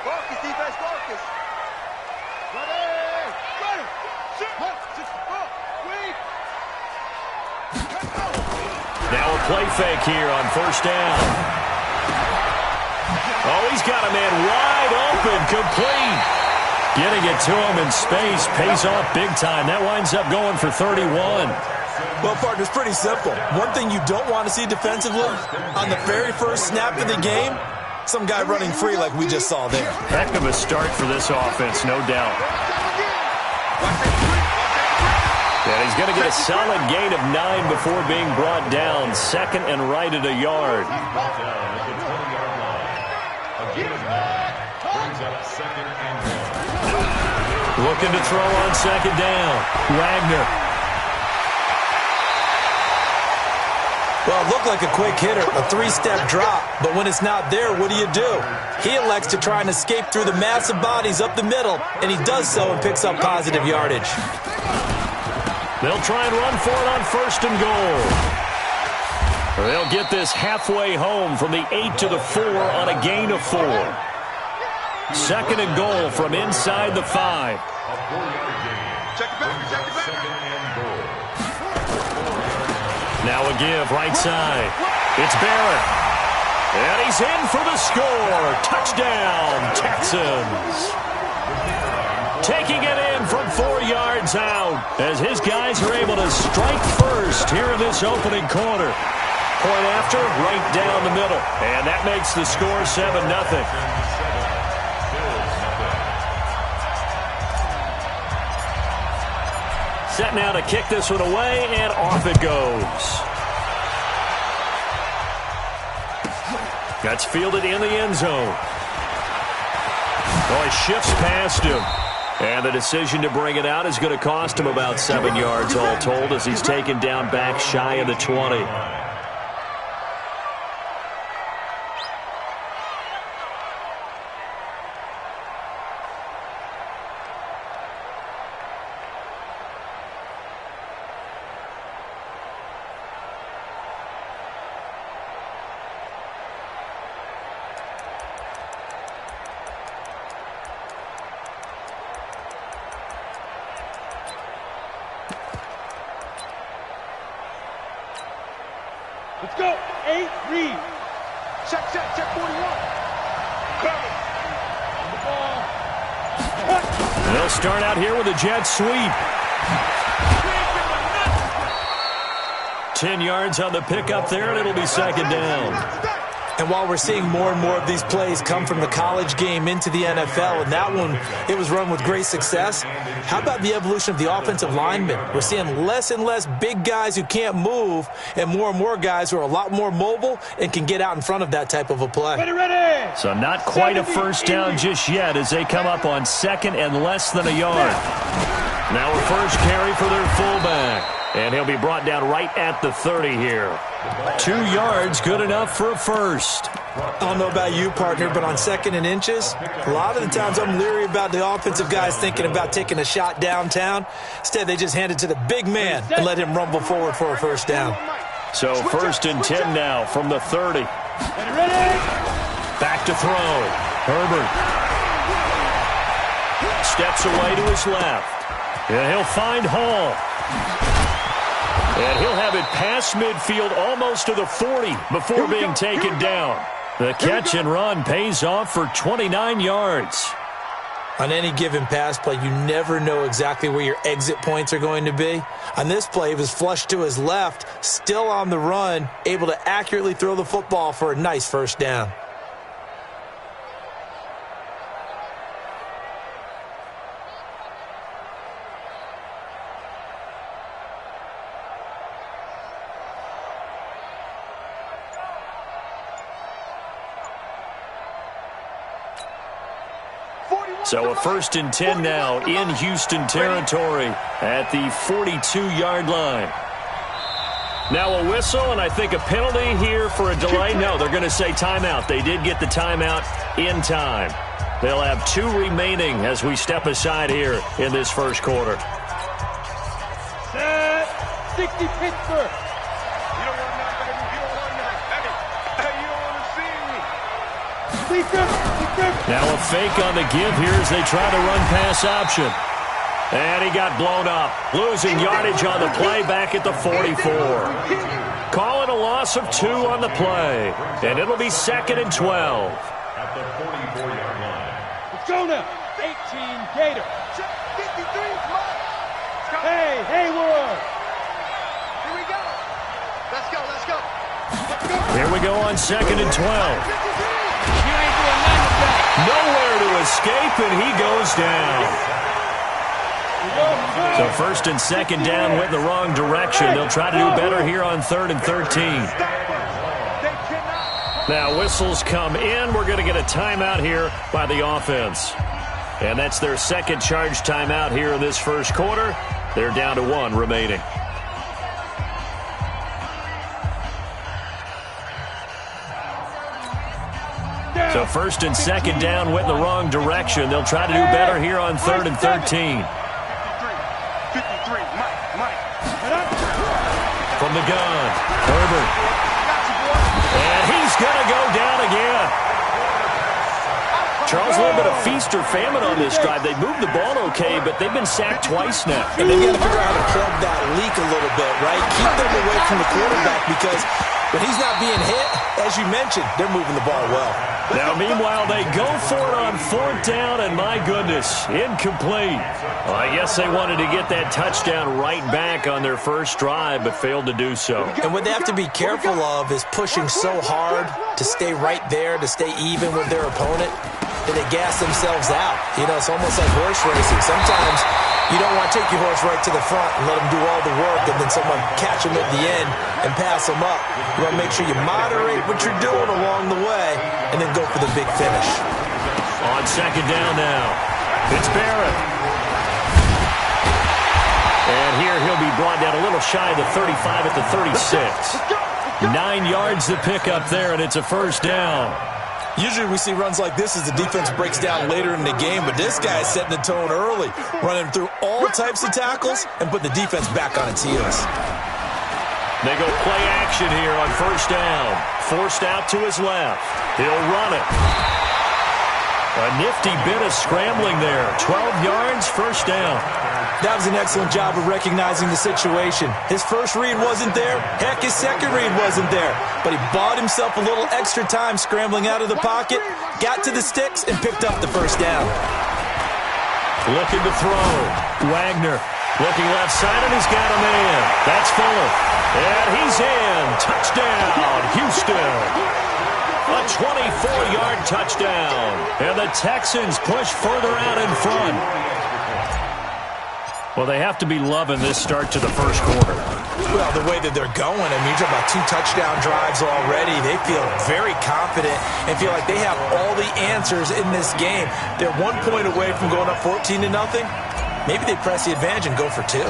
Focus, defense, focus. Ready. Ready. Wait. Now a play fake here on first down. Oh, he's got a man wide open, complete. Getting it to him in space pays off big time. That winds up going for 31. Well, partner, it's pretty simple. One thing you don't want to see defensively, on the very first snap of the game, some guy running free like we just saw there. Heck of a start for this offense, no doubt. And he's going to get a solid gain of 9 before being brought down. Second and right at a yard. Looking to throw on second down. Wagner. Well, it looked like a quick hitter, a 3-step drop. But when it's not there, what do? He elects to try and escape through the massive bodies up the middle, and he does so and picks up positive yardage. They'll try and run for it on first and goal. They'll get this halfway home from the 8 to the 4 on a gain of 4. Second and goal from inside the 5. Check it back. Now a give right side. It's Barrett. And he's in for the score. Touchdown, Texans. Taking it in from 4 yards out as his guys are able to strike first here in this opening quarter. Point after, right down the middle. And that makes the score 7-0. Set now to kick this one away, and off it goes. That's fielded in the end zone. Oh, he shifts past him. And the decision to bring it out is going to cost him about 7 yards all told as he's taken down back shy of the 20. Let's go. 8, read. Check 41. Cover. On the ball. They'll start out here with a jet sweep. 10 yards on the pickup there, and it'll be second down. And while we're seeing more and more of these plays come from the college game into the NFL, and that one, it was run with great success, how about the evolution of the offensive linemen? We're seeing less and less big guys who can't move and more guys who are a lot more mobile and can get out in front of that type of a play. Ready. So not quite a first down just yet as they come up on second and less than a yard. Now a first carry for their fullback. And he'll be brought down right at the 30 here. 2 yards, good enough for a first. I don't know about you, partner, but on second and inches, a lot of the times I'm leery about the offensive guys thinking about taking a shot downtown. Instead, they just hand it to the big man and let him rumble forward for a first down. So first and 10 now from the 30. Back to throw. Herbert steps away to his left. And he'll find Hall. And he'll have it past midfield almost to the 40 before being taken down. The catch and run pays off for 29 yards. On any given pass play, you never know exactly where your exit points are going to be. On this play, he was flushed to his left, still on the run, able to accurately throw the football for a nice first down. So a first and 10 now in Houston territory at the 42-yard line. Now a whistle, and I think a penalty here for a delay. No, they're going to say timeout. They did get the timeout in time. They'll have 2 remaining as we step aside here in this first quarter. Set. 60 Pittsburgh. You don't want that, baby. You don't want that. Hey, you don't want to see me. Speaker. Now a fake on the give here as they try to run pass option. And he got blown up, losing yardage on the play back at the 44. Calling a loss of 2 on the play, and it'll be 2nd and 12. At the 44-yard line. Let's go now. 18 Gator. 53. Hey, Hayward. Here we go. Let's go. Let's go. Let's go. Here we go on 2nd and 12. You ain't doing nothing with that. Nowhere to escape, and he goes down. So 1st and 2nd down went the wrong direction. They'll try to do better here on 3rd and 13. Now whistles come in. We're going to get a timeout here by the offense. And that's their 2nd charge timeout here in this first quarter. They're down to 1 remaining. So 1st and 2nd down went the wrong direction. They'll try to do better here on 3rd and 13. 53, Mike. From the gun, Herbert. And he's going to go down again. Charles, a little bit of feast or famine on this drive. They moved the ball okay, but they've been sacked twice now. And they've got to figure out how to plug that leak a little bit, right? Keep them away from the quarterback because when he's not being hit, as you mentioned, they're moving the ball well. Now, meanwhile, they go for it on 4th down, and my goodness, incomplete. Well, I guess they wanted to get that touchdown right back on their first drive, but failed to do so. And what they have to be careful of is pushing so hard to stay right there, to stay even with their opponent, that they gas themselves out. You know, it's almost like horse racing. Sometimes you don't want to take your horse right to the front and let him do all the work and then someone catch him at the end and pass him up. You want to make sure you moderate what you're doing along the way and then go for the big finish. On 2nd down now, it's Barrett. And here he'll be brought down a little shy of the 35 at the 36. 9 yards to pick up there, and it's a 1st down. Usually we see runs like this as the defense breaks down later in the game, but this guy is setting the tone early, running through all types of tackles and put the defense back on its heels. They go play action here on 1st down. Forced out to his left. He'll run it. A nifty bit of scrambling there. 12 yards, 1st down. That was an excellent job of recognizing the situation. His first read wasn't there. Heck, his second read wasn't there. But he bought himself a little extra time scrambling out of the pocket, got to the sticks, and picked up the 1st down. Looking to throw. Wagner looking left side, and he's got a man. That's Fuller. And he's in. Touchdown, Houston. A 24-yard touchdown. And the Texans push further out in front. Well, they have to be loving this start to the first quarter. Well, the way that they're going, I mean, you're talking about 2 touchdown drives already. They feel very confident and feel like they have all the answers in this game. They're 1 point away from going up 14-0. Maybe they press the advantage and go for 2.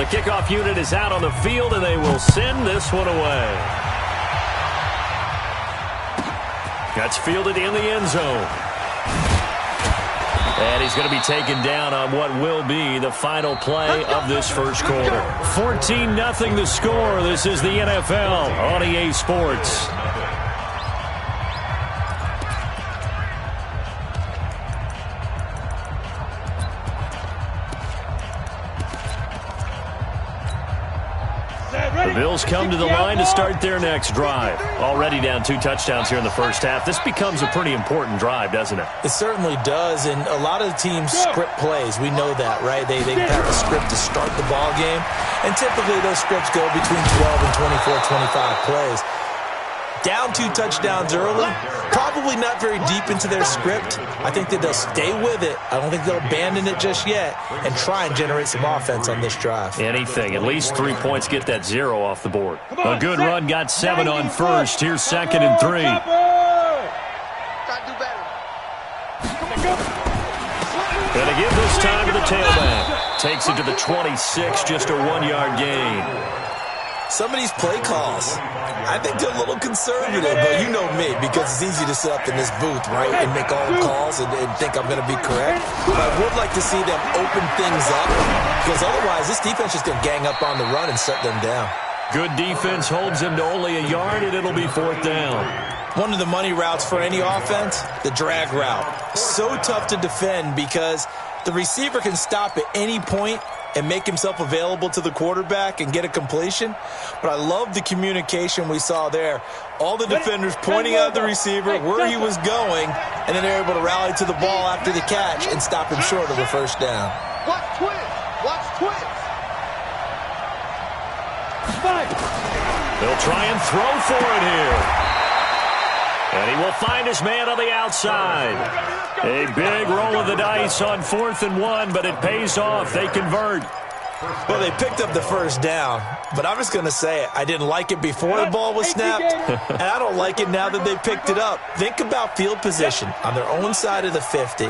The kickoff unit is out on the field, and they will send this one away. That's fielded in the end zone. And he's going to be taken down on what will be the final play of this first quarter. 14-0 the score. This is the NFL on EA Sports. The Bills come to the line to start their next drive. Already down 2 touchdowns here in the first half. This becomes a pretty important drive, doesn't it? It certainly does, and a lot of the teams script plays. We know that, right? They have a script to start the ball game, and typically those scripts go between 12 and 24, 25 plays. Down 2 touchdowns early, probably not very deep into their script. I think that they'll stay with it. I don't think they'll abandon it just yet and try and generate some offense on this drive. Anything. At least 3 points get that 0 off the board. A good run got 7 on first. Here's 2nd and 3. Gonna give this time to the tailback. Takes it to the 26, just a 1-yard gain. Some of these play calls, I think they're a little conservative, but you know me, because it's easy to sit up in this booth, right, and make all the calls and think I'm going to be correct. But I would like to see them open things up, because otherwise this defense is going to gang up on the run and shut them down. Good defense holds them to only a yard, and it'll be 4th down. One of the money routes for any offense, the drag route. So tough to defend because the receiver can stop at any point and make himself available to the quarterback and get a completion. But I love the communication we saw there. All the defenders pointing out the receiver, where he was going, and then they're able to rally to the ball after the catch and stop him short of a first down. Watch twins. Watch twins. They'll try and throw for it here. And he will find his man on the outside. A big roll of the dice on 4th and 1, but it pays off. They convert. Well, they picked up the first down, but I'm just going to say it. I didn't like it before the ball was snapped, and I don't like it now that they picked it up. Think about field position on their own side of the 50.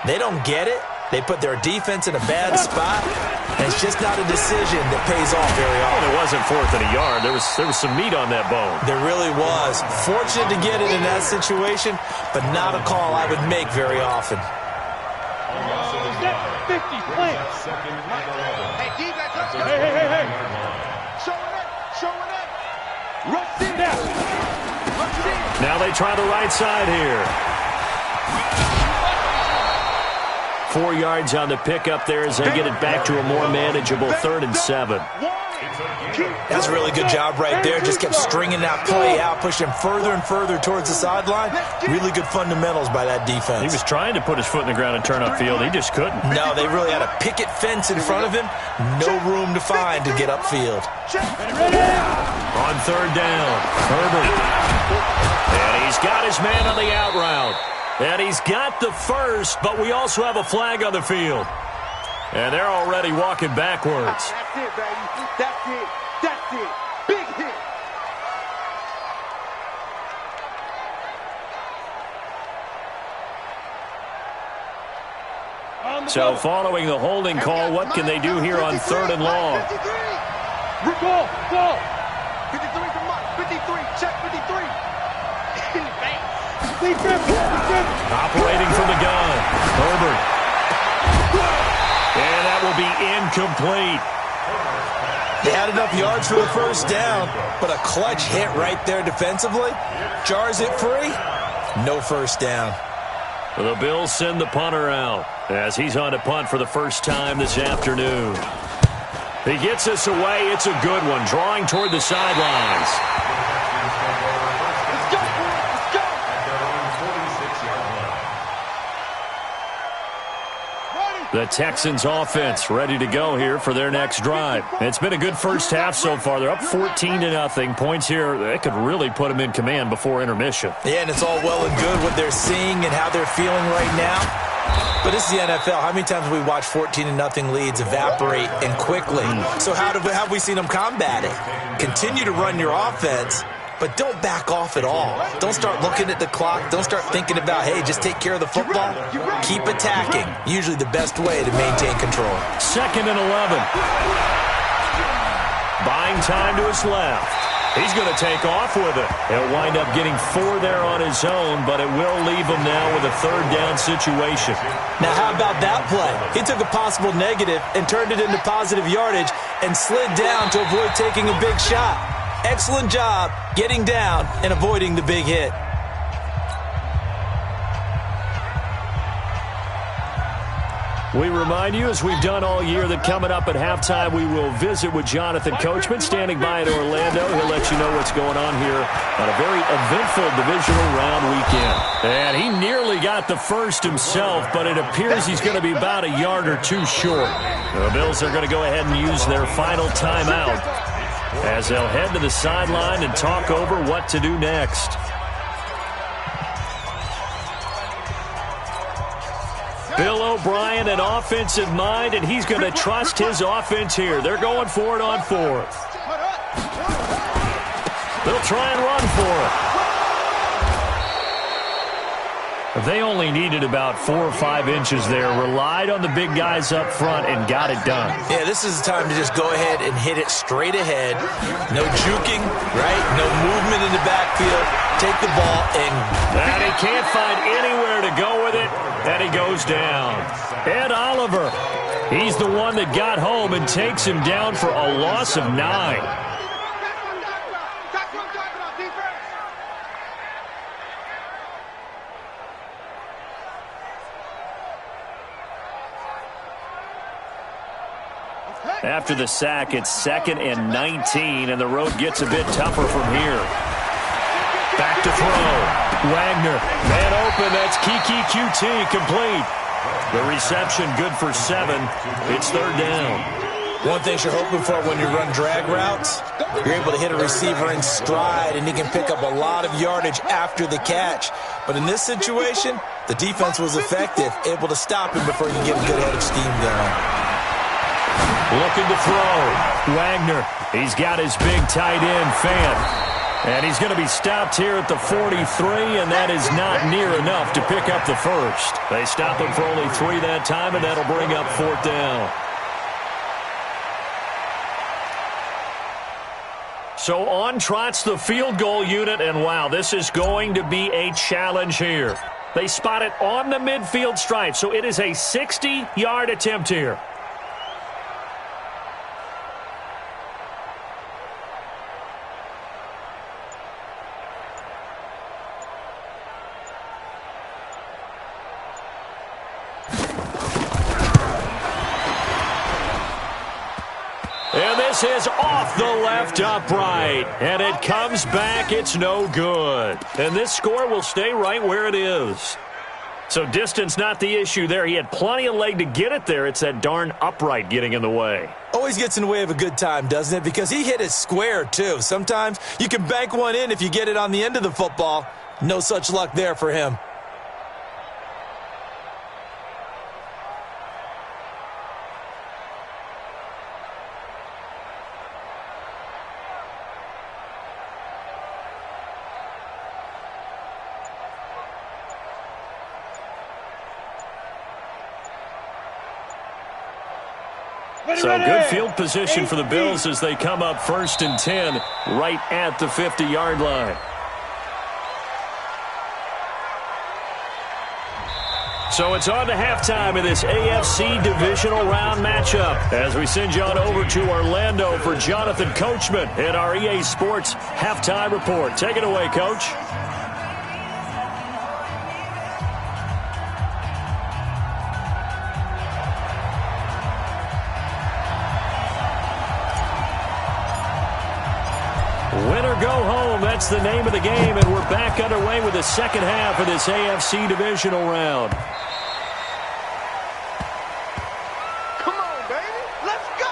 They don't get it. They put their defense in a bad spot, and it's just not a decision that pays off very often. Well, it wasn't 4th and a yard. There was some meat on that bone. There really was. Fortunate to get it in that situation, but not a call I would make very often. 50 plants. Hey, defense, let's go. Hey. Showing up. Rush in. Now they try the right side here. 4 yards on the pickup there as they get it back to a more manageable 3rd and 7. That's a really good job right there. Just kept stringing that play out, pushing further and further towards the sideline. Really good fundamentals by that defense. He was trying to put his foot in the ground and turn upfield. He just couldn't. No, they really had a picket fence in front of him. No room to find to get upfield. On 3rd down, Herbert. And he's got his man on the out route. And he's got the first, but we also have a flag on the field. And they're already walking backwards. That's it, baby. That's it. Big hit. So following the holding call, what can they do here on 3rd and long? Ball. 53 for Mike. 53. Check 53. Operating from the gun. Herbert. And that will be incomplete. They had enough yards for the first down, but a clutch hit right there defensively. Jars it free. No first down. The Bills send the punter out as he's on to punt for the first time this afternoon. He gets us away. It's a good one. Drawing toward the sidelines. The Texans offense ready to go here for their next drive. It's been a good first half so far. They're up 14-0. Points here, they could really put them in command before intermission. Yeah, and it's all well and good what they're seeing and how they're feeling right now. But this is the NFL. How many times have we watched 14-0 leads evaporate and quickly? So how have we seen them combat it? Continue to run your offense, but don't back off at all. Don't start looking at the clock. Don't start thinking about, hey, just take care of the football. Keep attacking. Usually the best way to maintain control. 2nd and 11. Buying time to his left. He's going to take off with it. He'll wind up getting 4 there on his own, but it will leave him now with a 3rd down situation. Now, how about that play? He took a possible negative and turned it into positive yardage and slid down to avoid taking a big shot. Excellent job getting down and avoiding the big hit. We remind you, as we've done all year, that coming up at halftime, we will visit with Jonathan Coachman standing by in Orlando. He'll let you know what's going on here on a very eventful divisional round weekend. And he nearly got the first himself, but it appears he's going to be about a yard or two short. The Bills are going to go ahead and use their final timeout as they'll head to the sideline and talk over what to do next. Bill O'Brien, an offensive mind, and he's going to trust his offense here. They're going for it on 4th. They'll try and run for it. They only needed about 4 or 5 inches there, relied on the big guys up front, and got it done. Yeah, this is the time to just go ahead and hit it straight ahead. No juking, right? No movement in the backfield. Take the ball and he can't find anywhere to go with it, and he goes down. Ed Oliver, he's the one that got home and takes him down for a loss of 9. After the sack, it's 2nd and 19, and the road gets a bit tougher from here. Back to throw. Wagner, man open. That's Kiki QT, complete. The reception good for 7. It's 3rd down. One thing you're hoping for when you run drag routes, you're able to hit a receiver in stride, and he can pick up a lot of yardage after the catch. But in this situation, the defense was effective, able to stop him before he can get a good head of steam going. Looking to throw. Wagner, he's got his big tight end, Fant. And he's going to be stopped here at the 43, and that is not near enough to pick up the first. They stop him for only 3 that time, and that'll bring up 4th down. So on trots the field goal unit, and wow, this is going to be a challenge here. They spot it on the midfield stripe, so it is a 60-yard attempt here. And this is off the left upright. And it comes back. It's no good. And this score will stay right where it is. So distance not the issue there. He had plenty of leg to get it there. It's that darn upright getting in the way. Always gets in the way of a good time, doesn't it? Because he hit it square, too. Sometimes you can bank one in if you get it on the end of the football. No such luck there for him. So good field position for the Bills as they come up 1st and 10 right at the 50-yard line. So it's on to halftime in this AFC divisional round matchup as we send you on over to Orlando for Jonathan Coachman in our EA Sports halftime report. Take it away, Coach. Win or go home, that's the name of the game, and we're back underway with the second half of this AFC divisional round. Come on, baby. Let's go.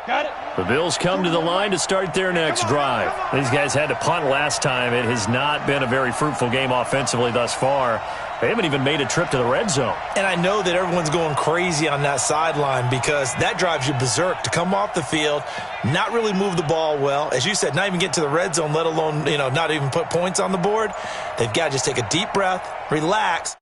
Got it. The Bills come to the line to start their next drive. These guys had to punt last time. It has not been a very fruitful game offensively thus far. They haven't even made a trip to the red zone. And I know that everyone's going crazy on that sideline because that drives you berserk to come off the field, not really move the ball well. As you said, not even get to the red zone, let alone, not even put points on the board. They've got to just take a deep breath, relax,